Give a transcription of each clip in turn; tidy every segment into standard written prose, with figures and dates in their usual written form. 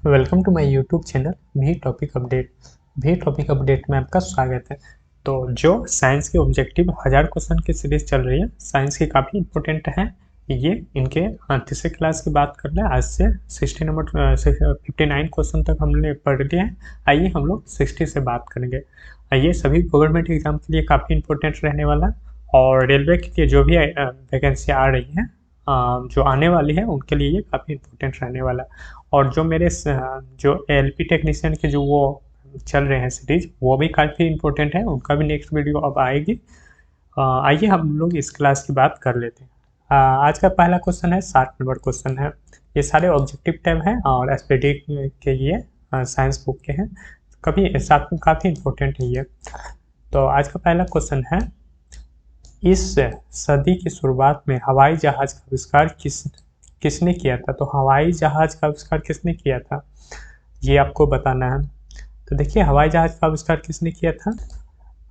Welcome to my YouTube channel B topic update. B topic update में आपका स्वागत है। तो जो साइंस के ऑब्जेक्टिव 1000 क्वेश्चन की सीरीज चल रही है, साइंस की काफ़ी इंपॉर्टेंट है। ये इनके तीसरे क्लास की बात कर लें। आज से 59 क्वेश्चन तक हमने पढ़ लिए हैं। आइए हम लोग 60 से बात करेंगे। ये सभी गवर्नमेंट एग्जाम के लिए काफ़ी इंपॉर्टेंट रहने वाला है और रेलवे के लिए जो भी वैकेंसी आ रही है, जो आने वाली है, उनके लिए ये काफ़ी इंपॉर्टेंट रहने वाला है। और जो मेरे जो एलपी टेक्नीशियन के जो वो चल रहे हैं सीरीज, वो भी काफ़ी इंपॉर्टेंट है, उनका भी नेक्स्ट वीडियो अब आएगी। आइए हम लोग इस क्लास की बात कर लेते हैं। आज का पहला क्वेश्चन है, 60 नंबर क्वेश्चन है। ये सारे ऑब्जेक्टिव टाइप हैं और एसपीडी के ये साइंस बुक के हैं, कभी साथ में काफ़ी इंपॉर्टेंट है ये। तो आज का पहला क्वेश्चन है, इस सदी की शुरुआत में हवाई जहाज का आविष्कार किसने किया था? तो हवाई जहाज का आविष्कार किसने किया था, ये आपको बताना है। तो देखिए, हवाई जहाज का आविष्कार किसने किया था,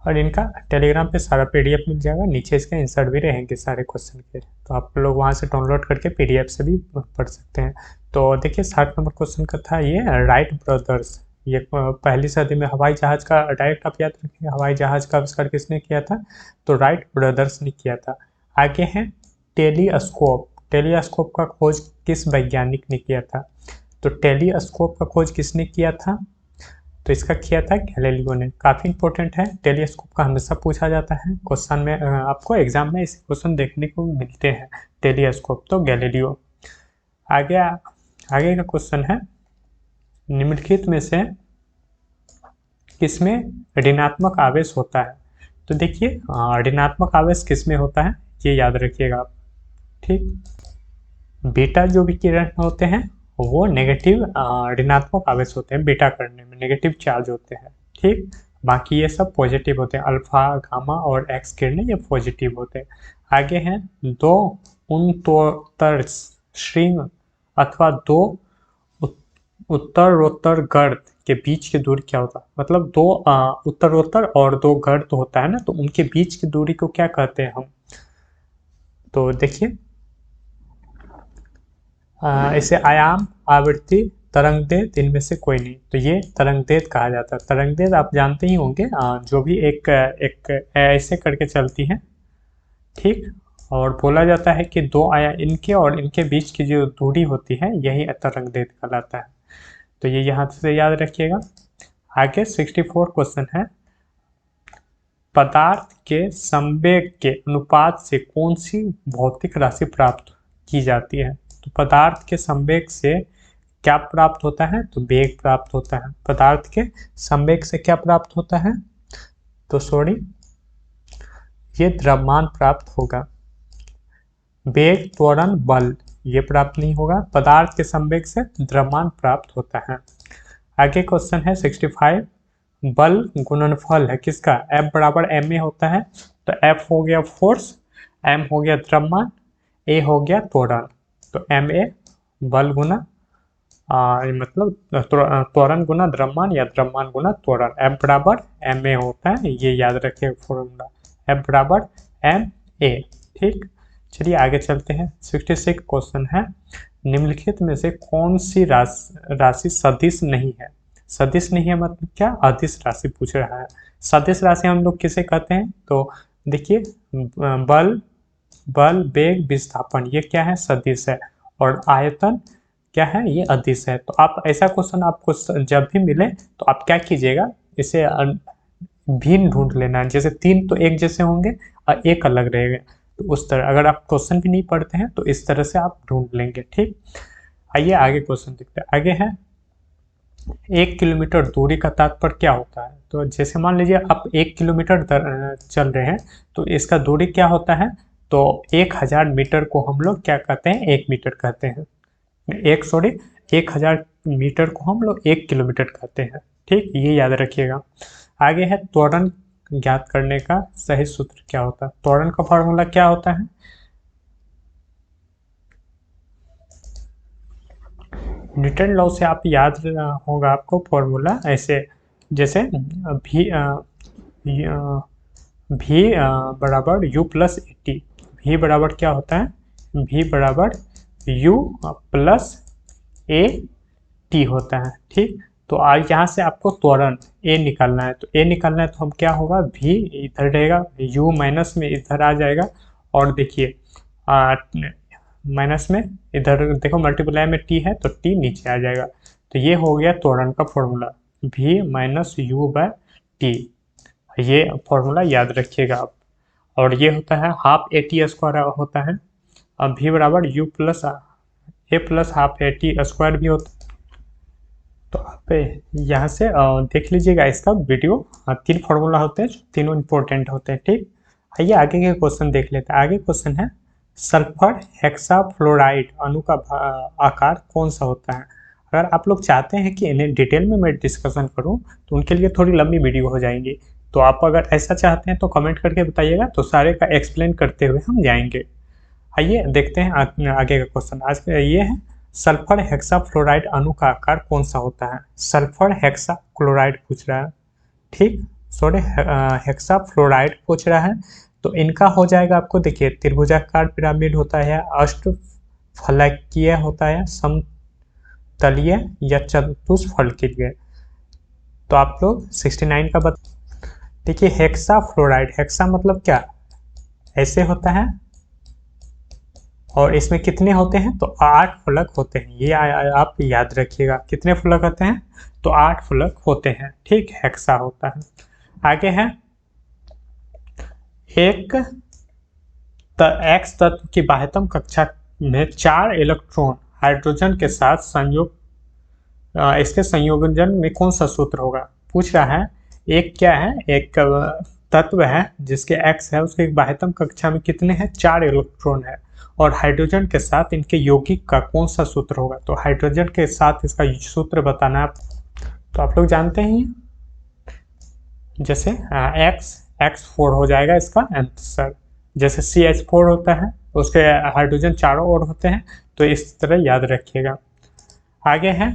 और इनका टेलीग्राम पे सारा पीडीएफ मिल जाएगा, नीचे इसके इंसर्ट भी रहेंगे सारे क्वेश्चन के, तो आप लोग वहाँ से डाउनलोड करके पीडीएफ से भी पढ़ सकते हैं। तो देखिए, 60 नंबर क्वेश्चन का था ये, राइट ब्रदर्स। ये पहली सदी में हवाई जहाज का, डायरेक्ट आप याद रखेंगे, हवाई जहाज का आविष्कार किसने किया था? तो राइट ब्रदर्स ने किया था। आगे है टेलीस्कोप। टेलीस्कोप का खोज किस वैज्ञानिक ने किया था? तो टेलीस्कोप का खोज किसने किया था? तो इसका किया था गैलीलियो ने। काफ़ी इंपॉर्टेंट है, टेलीस्कोप का हमेशा पूछा जाता है क्वेश्चन में, आपको एग्जाम में ऐसे क्वेश्चन देखने को मिलते हैं। टेलीस्कोप तो गैलीलियो। आगे का क्वेश्चन है, निम्नलिखित में से किसमें ऋणात्मक आवेश होता है? तो देखिए, ऋणात्मक आवेश किसमें होता है, ये याद रखिएगा आप। ठीक, बीटा जो भी किरण होते हैं वो नेगेटिव ऋणात्मक आवेश होते हैं, बीटा करने में नेगेटिव चार्ज होते हैं। ठीक, बाकी ये सब पॉजिटिव होते हैं, अल्फा, गामा और एक्स किरणें ये पॉजिटिव होते हैं। आगे हैं, दो उत्तरोत्तर श्रृंग अथवा दो उत्तरोत्तर गर्त के बीच की दूरी क्या होता है? मतलब दो उत्तरोत्तर और दो गर्त होता है ना, तो उनके बीच की दूरी को क्या कहते हैं हम? तो देखिए, इसे आयाम, आवृत्ति, तरंगदैर्घ्य, इनमें से कोई नहीं। तो ये तरंगदैर्घ्य कहा जाता है। तरंगदैर्घ्य आप जानते ही होंगे, जो भी एक ऐसे करके चलती है। ठीक, और बोला जाता है कि दो आया इनके और इनके बीच की जो दूरी होती है, यही तरंगदैर्घ्य कहलाता है। तो ये यहाँ से याद रखिएगा। आगे 64 क्वेश्चन है, पदार्थ के संवेग के अनुपात से कौन सी भौतिक राशि प्राप्त की जाती है? तो पदार्थ के संवेग से क्या प्राप्त होता है? तो वेग प्राप्त होता है। पदार्थ के संवेग से क्या प्राप्त होता है? तो सॉरी, ये द्रव्यमान प्राप्त होगा। वेग, त्वरण, बल ये प्राप्त नहीं होगा, पदार्थ के संवेग से द्रव्यमान प्राप्त होता है। आगे क्वेश्चन है 65, बल गुणनफल है किसका? F बराबर ma होता है। तो F हो गया फोर्स, m हो गया द्रव्यमान, a हो गया त्वरण। तो ma बल गुना मतलब त्वरण गुना द्रव्यमान या द्रव्यमान गुना त्वरण, F बराबर ma होता है। ये याद रखिए फॉर्मूला, F बराबर ma। ठीक, चलिए आगे चलते हैं। 66 क्वेश्चन है, निम्नलिखित में से कौन सी राशि सदिश नहीं है? सदिश नहीं है मतलब क्या? अदिश राशि पूछ रहा है। सदिश राशि हम लोग किसे कहते हैं? तो देखिए, बल, वेग, विस्थापन ये क्या है? सदिश है। और आयतन क्या है? ये अदिश है। तो आप ऐसा क्वेश्चन आपको जब भी मिले तो आप क्या कीजिएगा, इसे भिन्न ढूंढ लेना। जैसे 3 तो एक जैसे होंगे और एक अलग रहेगा, तो उस तरह अगर आप क्वेश्चन भी नहीं पढ़ते हैं तो इस तरह से आप ढूंढ लेंगे। ठीक, आइए आगे क्वेश्चन देखते हैं। आगे है, 1 किलोमीटर दूरी का तात्पर्य क्या होता है? तो जैसे मान लीजिए आप 1 किलोमीटर चल रहे हैं, तो इसका दूरी क्या होता है? तो 1000 मीटर को हम लोग क्या कहते हैं? 1 मीटर कहते हैं। 1000 मीटर को हम लोग 1 किलोमीटर कहते हैं। ठीक, ये याद रखिएगा। आगे है, त्वरण ज्ञात करने का सही सूत्र क्या होता है? त्वरण का फॉर्मूला क्या होता है? न्यूटन लॉ से आप याद होगा आपको फॉर्मूला, ऐसे जैसे भी बराबर यू प्लस ए टी। भी बराबर क्या होता है? भी बराबर यू प्लस ए टी होता है। ठीक, तो यहाँ से आपको त्वरण ए निकालना है, तो ए निकालना है तो हम क्या होगा, भी इधर रहेगा, यू माइनस में इधर आ जाएगा, और देखिए माइनस में इधर देखो मल्टीप्लाई में टी है तो टी नीचे आ जाएगा। तो ये हो गया त्वरण का फॉर्मूला, भी माइनस यू बाय टी, ये फॉर्मूला याद रखिएगा आप। और ये होता है हाफ ए टी स्क्वायर होता है, अब भी बराबर you plus A plus half A T square भी होता है। तो आप यहाँ से देख लीजिएगा इसका वीडियो, 3 फार्मूला होते हैं, तीनों इंपॉर्टेंट होते हैं। ठीक, आइए आगे के क्वेश्चन देख लेते हैं। आगे क्वेश्चन है सल्फर हेक्साफ्लोराइड अणु का आकार कौन सा होता है। अगर आप लोग चाहते हैं कि इन्हें डिटेल में मैं डिस्कशन करूं तो उनके लिए थोड़ी लंबी वीडियो हो जाएंगी, तो आप अगर ऐसा चाहते हैं तो कमेंट करके बताइएगा, तो सारे का एक्सप्लेन करते हुए हम जाएंगे। आइए देखते हैं आगे का क्वेश्चन। आज का ये है सल्फर हेक्साफ्लोराइड अणु का आकार कौन सा होता है। सल्फर हेक्साक्लोराइड पूछ रहा है, ठीक, सॉरी हेक्साफ्लोराइड पूछ रहा है। तो इनका हो जाएगा आपको, देखिए त्रिभुजाकार पिरामिड होता है, अष्टफलकीय होता है, समतलीय या चतुष्फलकीय। तो आप लोग 69 का देखिए हेक्साफ्लोराइड, हेक्सा मतलब क्या, ऐसे होता है, और इसमें कितने होते हैं, तो 8 फलक होते हैं। ये आप याद रखिएगा, कितने फलक होते हैं, तो 8 फलक होते हैं। ठीक, हेक्सा होता है। आगे है एक एक्स तत्व की बाह्यतम कक्षा में 4 इलेक्ट्रॉन हाइड्रोजन के साथ संयोग, इसके संयोजन में कौन सा सूत्र होगा, पूछ रहा है। एक क्या है, एक तत्व है जिसके एक्स है, उसके बाह्यतम कक्षा में कितने हैं, 4 इलेक्ट्रॉन है, और हाइड्रोजन के साथ इनके यौगिक का कौन सा सूत्र होगा। तो हाइड्रोजन के साथ इसका सूत्र बताना है। तो आप लोग जानते हैं, जैसे X4 हो जाएगा इसका आंसर, जैसे CH4 होता है, उसके हाइड्रोजन चारों ओर होते हैं, तो इस तरह याद रखिएगा। आगे है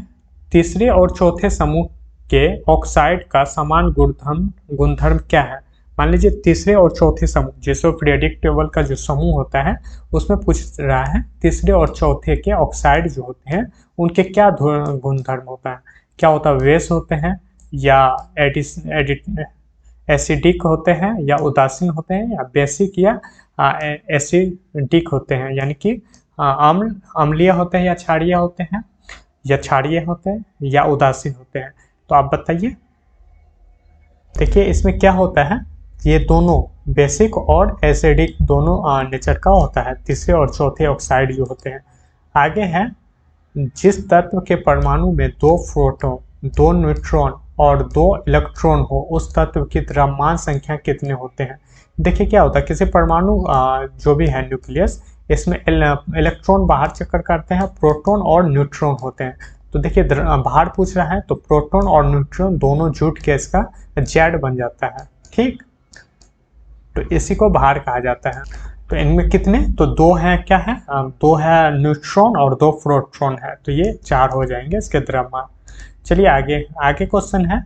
तीसरे और चौथे समूह के ऑक्साइड का समान गुणधर्म क्या है। मान लीजिए तीसरे और चौथे समूह, जैसे पीरियोडिक टेबल का जो समूह होता है उसमें पूछ रहा है तीसरे और चौथे के ऑक्साइड जो होते हैं उनके क्या गुणधर्म होता है, क्या होता है, वेस होते हैं या एसिडिक होते हैं या उदासीन होते हैं या बेसिक या एसिडिक होते हैं, यानी कि अम्लीय होते हैं या क्षारीय होते हैं, या क्षारीय होते हैं या उदासीन होते हैं। तो आप बताइए। देखिए इसमें क्या होता है, ये दोनों बेसिक और एसिडिक दोनों नेचर का होता है, तीसरे और चौथे ऑक्साइड जो होते हैं। आगे है जिस तत्व के परमाणु में 2 प्रोटॉन 2 न्यूट्रॉन और 2 इलेक्ट्रॉन हो उस तत्व की द्रव्यमान संख्या कितने होते हैं। देखिए क्या होता है, किसी परमाणु जो भी है न्यूक्लियस, इसमें इलेक्ट्रॉन बाहर चक्कर करते हैं, प्रोटॉन और न्यूट्रॉन होते हैं। तो देखिए बाहर पूछ रहा है तो प्रोटॉन और न्यूट्रॉन दोनों जुट के इसका जेड बन जाता है। ठीक, तो इसी को बाहर कहा जाता है। तो इनमें कितने, तो 2 हैं, क्या है, 2 है न्यूट्रॉन और 2 प्रोटॉन है, तो ये 4 हो जाएंगे इसके द्रव्यमान। चलिए आगे क्वेश्चन है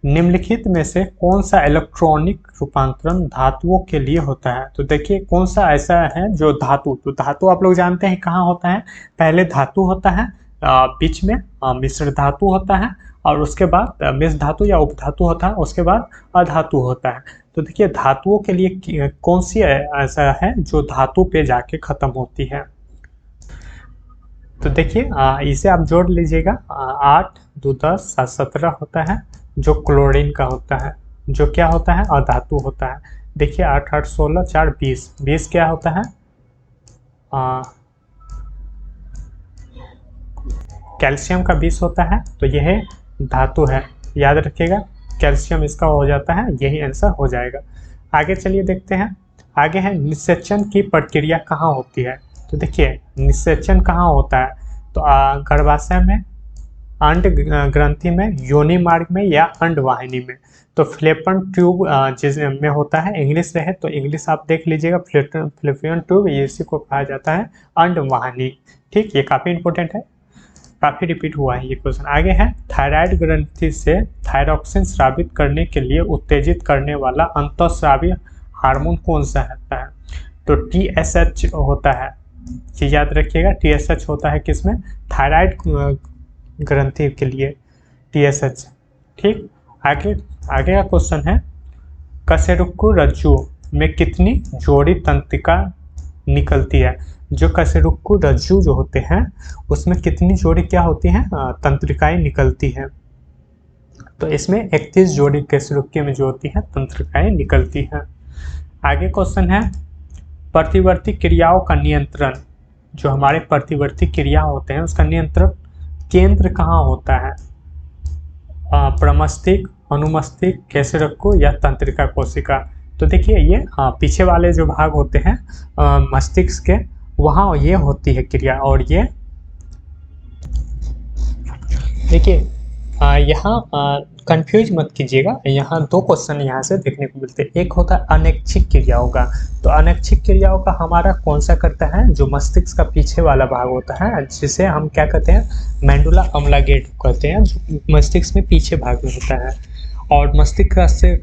निम्नलिखित में से कौन सा इलेक्ट्रॉनिक रूपांतरण धातुओं के लिए होता है। तो देखिए कौन सा ऐसा है जो धातु, तो धातु आप लोग जानते हैं कहाँ होता है, पहले धातु होता है, बीच में मिश्र धातु होता है, और उसके बाद मिश्र धातु या उपधातु होता है, उसके बाद अधातु होता है। तो देखिए धातुओं के लिए कौन सी ऐसा है जो धातु पे जाके खत्म होती है। तो देखिए इसे आप जोड़ लीजिएगा, 8 2 10 7 17 होता है, जो क्लोरीन का होता है, जो क्या होता है, अधातु होता है। देखिए 8 8 16 4 20 20 क्या होता है, कैल्शियम का 20 होता है, तो यह धातु है, याद रखिएगा, कैल्शियम इसका हो जाता है, यही आंसर हो जाएगा। आगे चलिए देखते हैं। आगे है निषेचन की प्रक्रिया कहाँ होती है। तो देखिए निषेचन कहाँ होता है, तो गर्भाशय में, अंड ग्रंथि में, योनि मार्ग में या अंडवाहिनी में। तो फ्लैपियन ट्यूब जिसमें होता है, इंग्लिश रहे तो इंग्लिश आप देख लीजिएगा, फ्लैपियन ट्यूब, इसी को कहा जाता है अंडवाहिनी। ठीक, ये काफ़ी इंपॉर्टेंट है, काफ़ी रिपीट हुआ है ये क्वेश्चन। आगे है थायराइड ग्रंथि से थायरॉक्सिन स्रावित करने के लिए उत्तेजित करने वाला अंतःस्रावी हार्मोन कौन सा होता है। तो TSH होता है, ये याद रखिएगा, TSH होता है किसमें, थायराइड ग्रंथि के लिए TSH। ठीक, आगे आगे का क्वेश्चन है कशेरुकी रज्जु में कितनी जोड़ी तंत्रिका निकलती है। जो कशेरुकी रज्जु जो होते हैं उसमें कितनी जोड़ी क्या होती हैं, तंत्रिकाएं निकलती हैं। तो इसमें 31 जोड़ी कशेरुकी में जो होती हैं तंत्रिकाएं निकलती हैं। आगे क्वेश्चन है प्रतिवर्ती क्रियाओं का नियंत्रण, जो हमारे प्रतिवर्ती क्रिया होते हैं उसका नियंत्रण केंद्र कहाँ होता है, प्रमस्तिष्क, अनुमस्तिष्क, कशेरुकी या तंत्रिका कोशिका। तो देखिए ये पीछे वाले जो भाग होते हैं मस्तिष्क के, वहाँ ये होती है क्रिया। और ये देखिए यहाँ कंफ्यूज मत कीजिएगा, यहाँ दो क्वेश्चन यहाँ से देखने को मिलते हैं। एक होता है अनैच्छिक क्रियाओं का, तो अनैच्छिक क्रियाओं का हमारा कौन सा करता है, जो मस्तिष्क का पीछे वाला भाग होता है जिसे हम क्या कहते हैं, मेडुला ऑब्लिंगेटा कहते हैं, जो मस्तिष्क में पीछे भाग में होता है। और मस्तिष्क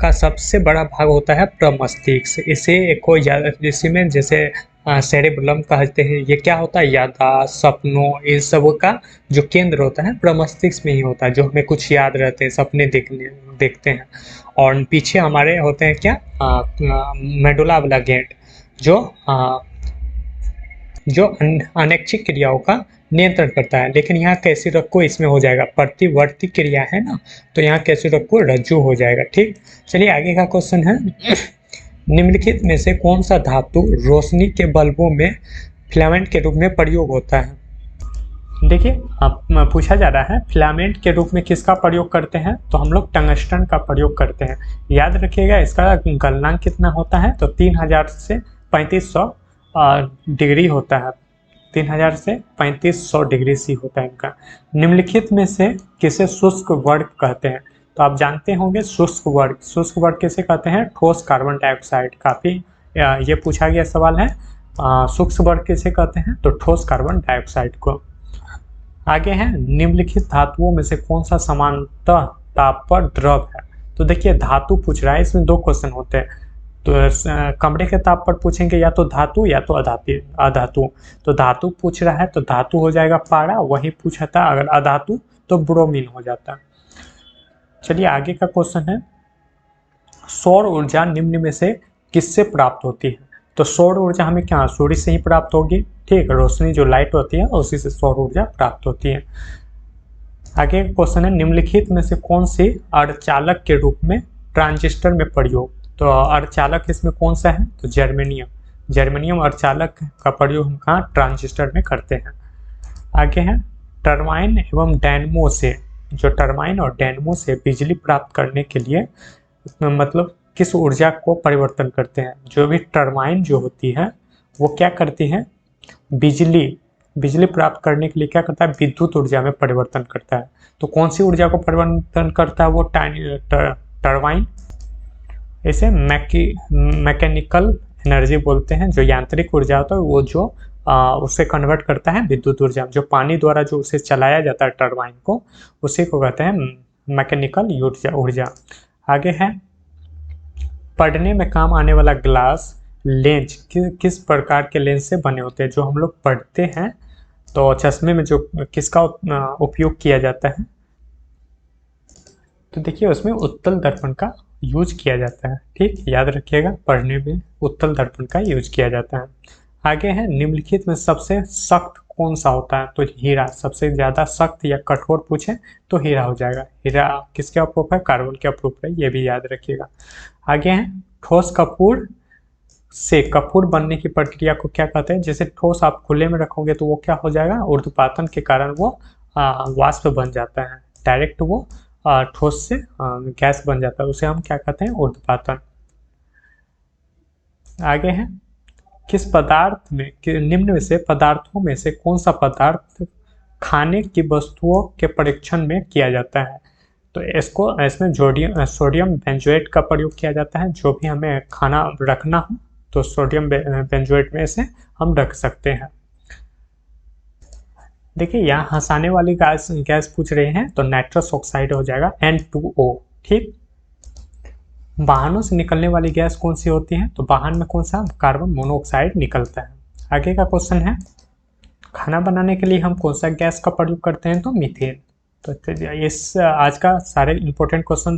का सबसे बड़ा भाग होता है प्रमस्तिष्क। इसे कोई इसी में जैसे सेरेब्रम कहते हैं। ये क्या होता है, याददाश्त, सपनों, इन सब का जो केंद्र होता है प्रमस्तिष्क में ही होता है, जो हमें कुछ याद रहते हैं, सपने देखते हैं। और पीछे हमारे होते हैं क्या, मेडुला ऑब्लिंगेटा, जो अनैच्छिक क्रियाओं का नियंत्रण करता है। लेकिन यहाँ कशेरुकी इसमें हो जाएगा, प्रतिवर्ती क्रिया है ना, तो यहाँ कशेरुकी रज्जु हो जाएगा। ठीक, चलिए आगे का क्वेश्चन है निम्नलिखित में से कौन सा धातु रोशनी के बल्बों में फिलामेंट के रूप में प्रयोग होता है। देखिए पूछा जा रहा है फिलामेंट के रूप में किसका प्रयोग करते हैं, तो हम लोग टंगस्टन का प्रयोग करते हैं। याद रखिएगा इसका गलनांक कितना होता है, तो 3000 से 3500 डिग्री होता है। 3000 से 3500 डिग्री सी होता है इनका। निम्नलिखित में से किसे शुष्क वर्ग कहते हैं, तो आप जानते होंगे शुष्क वर्ग किसे कहते हैं, ठोस कार्बन डाइऑक्साइड। काफ़ी ये पूछा गया सवाल है, शुष्क वर्ग किसे कहते हैं, तो ठोस कार्बन डाइऑक्साइड को। आगे है निम्नलिखित धातुओं में से कौन सा समानतः ताप पर द्रव है। तो देखिए धातु पूछ रहा है, इसमें दो क्वेश्चन होते हैं। तो कमरे के ताप पर पूछेंगे या तो धातु या तो अधातु। तो धातु पूछ रहा है तो धातु हो जाएगा पारा, वही पूछा था अगर अधातु तो ब्रोमीन हो जाता। चलिए आगे का क्वेश्चन है सौर ऊर्जा निम्न में से किससे प्राप्त होती है। तो सौर ऊर्जा हमें क्या, सूर्य से ही प्राप्त होगी। ठीक, रोशनी जो लाइट होती है उसी से सौर ऊर्जा प्राप्त होती है। आगे का क्वेश्चन है निम्नलिखित में से कौन सी अर्धचालक के रूप में ट्रांजिस्टर में प्रयोग। तो अर्धचालक इसमें कौन सा है, तो जर्मेनियम अर्धचालक का प्रयोग हम कहाँ, ट्रांजिस्टर में करते हैं। आगे है टरबाइन एवं डायनमो से, जो टरबाइन और डायनमो से बिजली प्राप्त करने के लिए मतलब किस ऊर्जा को परिवर्तन करते हैं। जो भी टरबाइन जो होती है वो क्या करती है, बिजली प्राप्त करने के लिए क्या करता है, विद्युत ऊर्जा में परिवर्तन करता है। तो कौन सी ऊर्जा को परिवर्तन करता है वो टरबाइन। इसे मैकेनिकल एनर्जी बोलते हैं। जो यांत्रिक ऊर्जा होता है वो जो उससे कन्वर्ट करता है विद्युत ऊर्जा। जो पानी द्वारा जो उसे चलाया जाता है टरबाइन को, उसी को कहते हैं मैकेनिकल ऊर्जा। आगे है पढ़ने में काम आने वाला ग्लास लेंस किस प्रकार के लेंस से बने होते हैं। जो हम लोग पढ़ते हैं तो चश्मे में जो किसका उपयोग किया जाता है, तो देखिए उसमें उत्तल दर्पण का यूज किया जाता है। ठीक, याद रखिएगा पढ़ने में उत्तल दर्पण का यूज किया जाता है। आगे है निम्नलिखित में सबसे सख्त कौन सा होता है, तो हीरा। सबसे ज़्यादा सख्त या कठोर पूछे तो हीरा हो जाएगा। हीरा किसके अप्रूप है, कार्बन के अप्रूप है, ये भी याद रखिएगा। आगे है ठोस कपूर से कपूर बनने की प्रक्रिया को क्या कहते हैं। जैसे ठोस आप खुले में रखोगे तो वो क्या हो जाएगा, ऊर्ध्वपातन के कारण वो वाष्प बन जाता है। डायरेक्ट वो ठोस से गैस बन जाता है, उसे हम क्या कहते हैं, ऊर्ध्वपातन। आगे है किस पदार्थ में, निम्न में से पदार्थों में से कौन सा पदार्थ खाने की वस्तुओं के परीक्षण में किया जाता है। तो इसमें सोडियम बेंजोएट का प्रयोग किया जाता है। जो भी हमें खाना रखना हो तो सोडियम बेंजोएट में से हम रख सकते हैं। देखिए यहाँ हंसाने वाली गैस पूछ रहे हैं तो नाइट्रस ऑक्साइड हो जाएगा N2O। ठीक, वाहनों से निकलने वाली गैस कौन सी होती है, तो वाहन में कौन सा, कार्बन मोनोऑक्साइड निकलता है। आगे का क्वेश्चन है खाना बनाने के लिए हम कौन सा गैस का प्रयोग करते हैं, तो मीथेन। तो इस आज का सारे इम्पोर्टेंट क्वेश्चन